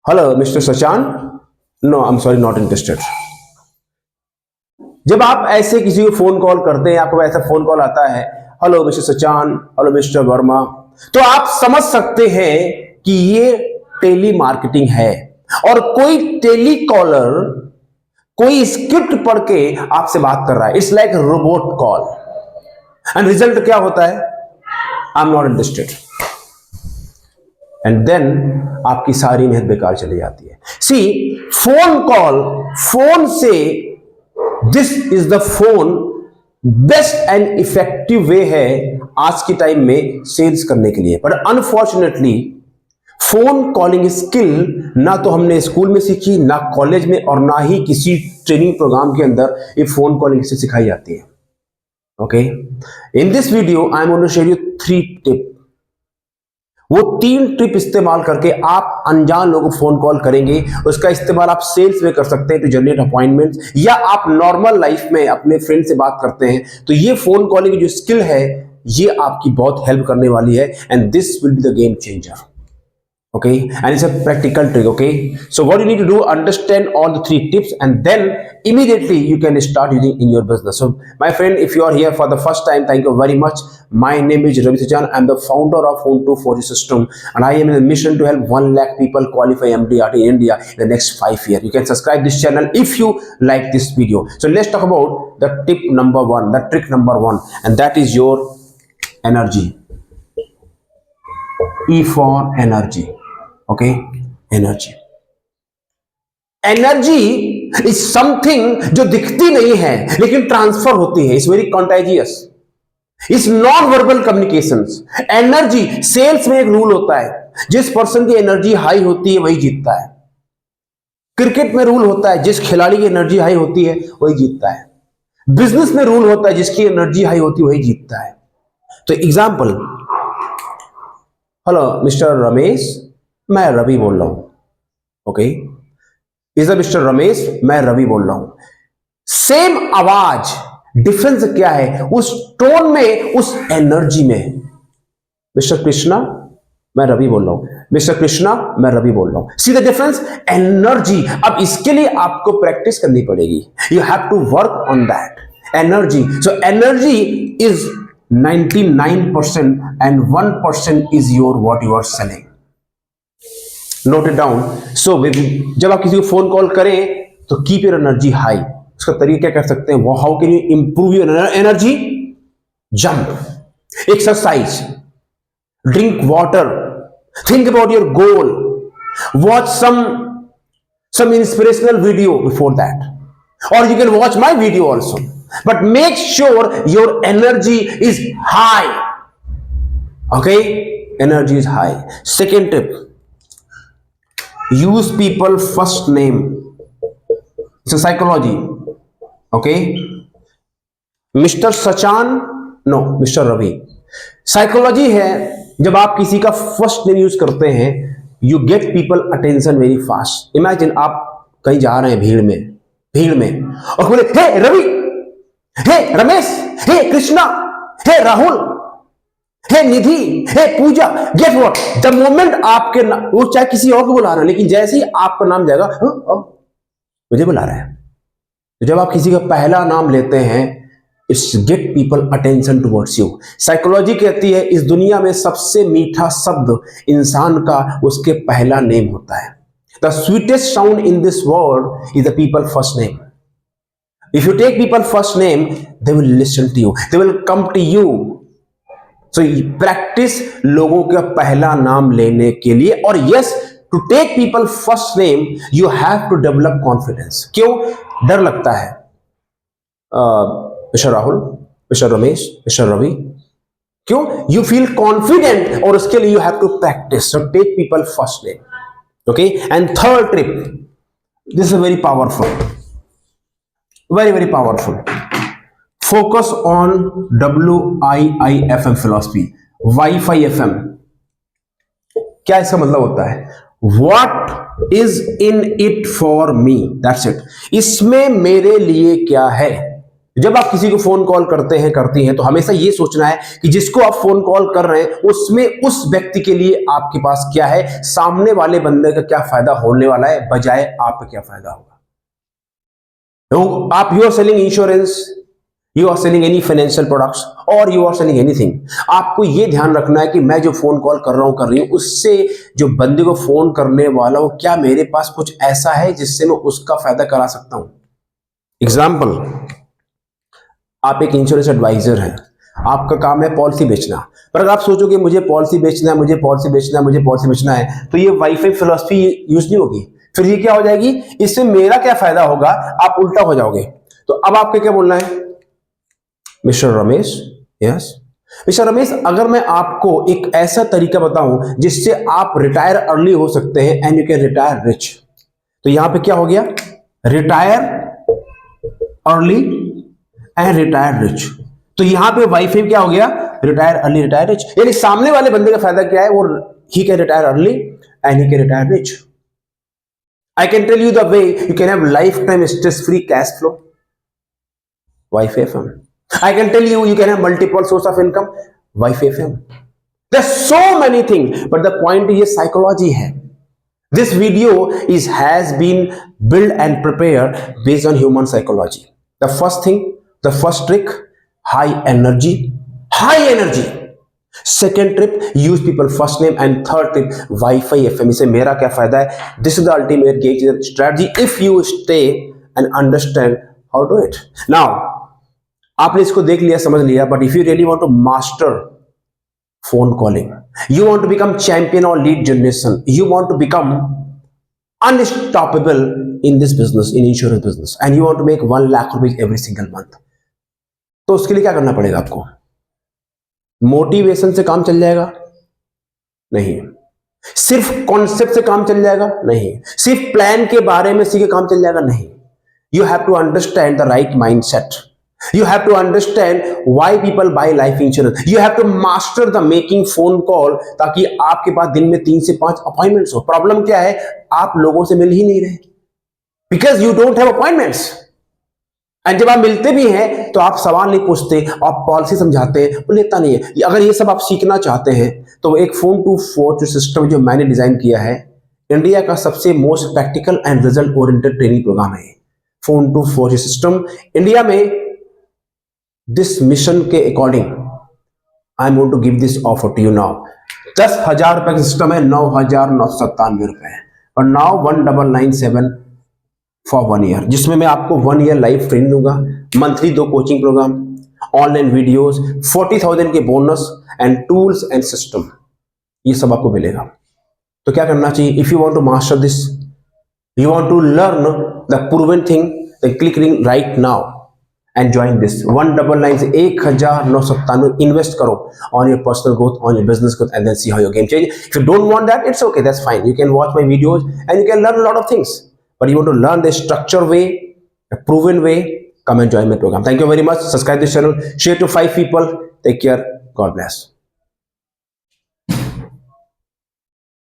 Hello mister Sachan, no I am sorry, not interested. जब आप ऐसे किसी को फोन कॉल करते हैं, आपको ऐसा फोन कॉल आता है, hello mister Sachan, hello mister Verma, तो आप समझ सकते हैं कि ये टेली मार्केटिंग है और कोई टेली कॉलर कोई स्क्रिप्ट पढ़ के आपसे बात कर रहा है। It's like robot call and result क्या होता है? I am not interested, and then आपकी सारी मेहनत बेकार चली जाती है। सी, फोन कॉल, फोन से, this is the phone best and effective way है आज के टाइम में सेल्स करने के लिए। But unfortunately phone calling skill ना तो हमने स्कूल में सीखी, ना कॉलेज में, और ना ही किसी ट्रेनिंग प्रोग्राम के अंदर ये फोन कॉलिंग से सिखाई जाती है। Okay, in this video I am going to share you 3 tip. वो 3 टिप इस्तेमाल करके आप अनजान लोगों को फोन कॉल करेंगे। उसका इस्तेमाल आप सेल्स में कर सकते हैं टू जनरेट अपॉइंटमेंट्स, या आप नॉर्मल लाइफ में अपने फ्रेंड से बात करते हैं तो ये फोन कॉलिंग की जो स्किल है ये आपकी बहुत हेल्प करने वाली है, and this will be the game changer. Okay, and it's a practical trick. Okay, so what you need to do, understand all the 3 tips, and then immediately you can start using in your business. So my friend, if you are here for the first time, thank you very much. My name is Ravi Sachan. I'm the founder of Home240 system, and I am in a mission to help 1 lakh people qualify MDRT in India in the next 5 years. You can subscribe this channel if you like this video. So let's talk about the tip number 1, the trick number 1, and that is your energy. E for energy. Okay, energy. Energy is something जो दिखती नहीं है लेकिन transfer होती है। It's very contagious, it's non verbal communications. Energy, sales में एक rule होता है, जिस पर्सन की एनर्जी हाई होती है वही जीतता है। क्रिकेट में रूल होता है, जिस खिलाड़ी की एनर्जी हाई होती है वही जीतता है। बिजनेस में रूल होता है, जिसकी एनर्जी हाई होती है वही जीतता है। तो एग्जाम्पल, हेलो मिस्टर रमेश, मैं रवि बोल रहा हूं। ओके, इज मिस्टर रमेश, मैं रवि बोल रहा हूं। सेम आवाज, डिफरेंस क्या है? उस टोन में, उस एनर्जी में। मिस्टर कृष्णा, मैं रवि बोल रहा हूं। मिस्टर कृष्णा, मैं रवि बोल रहा हूं। See the difference? एनर्जी। अब इसके लिए आपको प्रैक्टिस करनी पड़ेगी। You have to work on that energy. So energy is 99% and 1% is your what you are selling. Note it down. So जब आप किसी को फोन कॉल करें तो कीप योर एनर्जी हाई। उसका तरीका क्या कर सकते हैं? वो how can you improve your energy? Jump, exercise, drink water, think about your goal, watch some inspirational video before that, or you can watch my video also, but make sure your energy is high. Okay, energy is high. Second tip, use people first name. It's a psychology. Okay, Mr. Sachan, no, Mr. Ravi. Psychology है, जब आप किसी का first name use करते हैं you get people attention very fast. Imagine आप कहीं जा रहे हैं भीड़ में और बोले हे रवि, हे रमेश, हे कृष्णा, हे राहुल, हे निधि, हे पूजा, गेट व्हाट, द मोमेंट आपके वो चाहे किसी और को बुला रहा है, लेकिन जैसे ही आपका नाम जाएगा अब मुझे बुला रहा है। तो जब आप किसी का पहला नाम लेते हैं, it's get people attention towards you. Psychology कहती है इस दुनिया में सबसे मीठा शब्द इंसान का उसके पहला नेम होता है। The sweetest sound in this world is the people first name. If you take people first name, they will listen to you, they will come to you. So practice लोगों का पहला नाम लेने के लिए। और yes, to take people first name you have to develop confidence. क्यों डर लगता है? Mister Rahul, mister Ramesh, mister Ravi, क्यों? यू फील कॉन्फिडेंट, और उसके लिए you have to practice. So take people first name. Okay, and third trip, this is very powerful, very powerful. Focus on WIIFM philosophy, Wi-Fi FM. क्या इसका मतलब होता है? What is in it for me? That's it. इसमें मेरे लिए क्या है? जब आप किसी को फोन कॉल करते हैं, करती हैं, तो हमेशा ये सोचना है कि जिसको आप फोन कॉल कर रहे हैं उसमें उस व्यक्ति के लिए आपके पास क्या है, सामने वाले बंदे का क्या फायदा होने वाला है, बजाय आपका क्या फायदा होगा। तो आप you are selling insurance, you are selling any financial products और यू आर सेलिंग एनीथिंग, आपको ये ध्यान रखना है कि मैं जो फोन कॉल कर रहा हूं, कर रही हूं, उससे जो बंदे को फोन करने वाला हो, क्या मेरे पास कुछ ऐसा है जिससे मैं उसका फायदा करा सकता हूं। एग्जाम्पल, आप एक इंश्योरेंस एडवाइजर हैं, आपका काम है पॉलिसी बेचना, पर अगर आप सोचोगे मुझे पॉलिसी बेचना है, मुझे पॉलिसी बेचना है, मुझे पॉलिसी बेचना है, तो ये वाईफाई फिलॉसफी यूज नहीं होगी। फिर ये क्या हो जाएगी, इससे मेरा क्या फायदा होगा, आप उल्टा हो जाओगे। तो अब आपको क्या बोलना है, mister Ramesh, yes mister Ramesh, अगर मैं आपको एक ऐसा तरीका बताऊं जिससे आप रिटायर अर्ली हो सकते हैं, and you can retire rich, तो यहां पे क्या हो गया, retire early and retire rich. तो यहां पे वाईफाई क्या हो गया, रिटायर अर्ली रिटायर रिच, यानी सामने वाले बंदे का फायदा क्या है, वो he can retire early and he can retire rich. I can tell you the way you can have lifetime stress free cash flow, wifi FM. I can tell you, you can have multiple source of income, Wi-Fi FM. There's so many things, but the point is psychology है. This video has been built and prepared based on human psychology. The first thing, the first trick, high energy. Second trip, use people first name, and third trip, Wi-Fi FM. इसे मेरा क्या फायदा है? This is the ultimate game strategy if you stay and understand how to do it. Now, आपने इसको देख लिया, समझ लिया, but if you really want to master phone calling, you want to become champion और lead generation, you want to become unstoppable in this business, in insurance business, and you want to make 1 lakh rupees every single month, तो उसके लिए क्या करना पड़ेगा आपको, motivation से काम चल जाएगा नहीं, सिर्फ कॉन्सेप्ट से काम चल जाएगा नहीं, सिर्फ प्लान के बारे में सीखे काम चल जाएगा नहीं, you have to understand the right mindset, you have to understand why people buy life insurance, you have to master the making phone call, ताकि आपके पास दिन में 3 से 5 अपॉइंटमेंट्स हो। प्रॉब्लम क्या है, आप लोगों से मिल ही नहीं रहे, because you don't have appointments, and जब आप मिलते भी हैं तो आप सवाल नहीं पूछते, आप पॉलिसी समझाते हैं, वो लेता नहीं है। अगर ये सब आप सीखना चाहते हैं तो एक फोन टू फोन जो सिस्टम जो मैंने डिजाइन किया है, इंडिया का सबसे most practical and result oriented training programme है phone to phone system. India में दिस मिशन के according I am going to give this offer to you now. 10,000 रुपए का सिस्टम है, 9,997 रुपए है, और नाउ 1997 फॉर 1 ईयर, जिसमें मैं आपको 1 ईयर लाइव ट्रेनिंग दूंगा, monthly 2 coaching program, online videos, 40,000 के bonus and tools and system, ये सब आपको मिलेगा। तो क्या करना चाहिए, if you want to master this, you want to learn the proven thing, then click link right now and join this 199 से 1,997 इन्वेस्ट करो on your personal growth, on your business growth, and then see how your game change. If you don't want that, it's okay, that's fine, you can watch my videos and you can learn a lot of things, but you want to learn the structure way, a proven way, come and join my program. Thank you very much. Subscribe this channel, share to 5 people. Take care. God bless.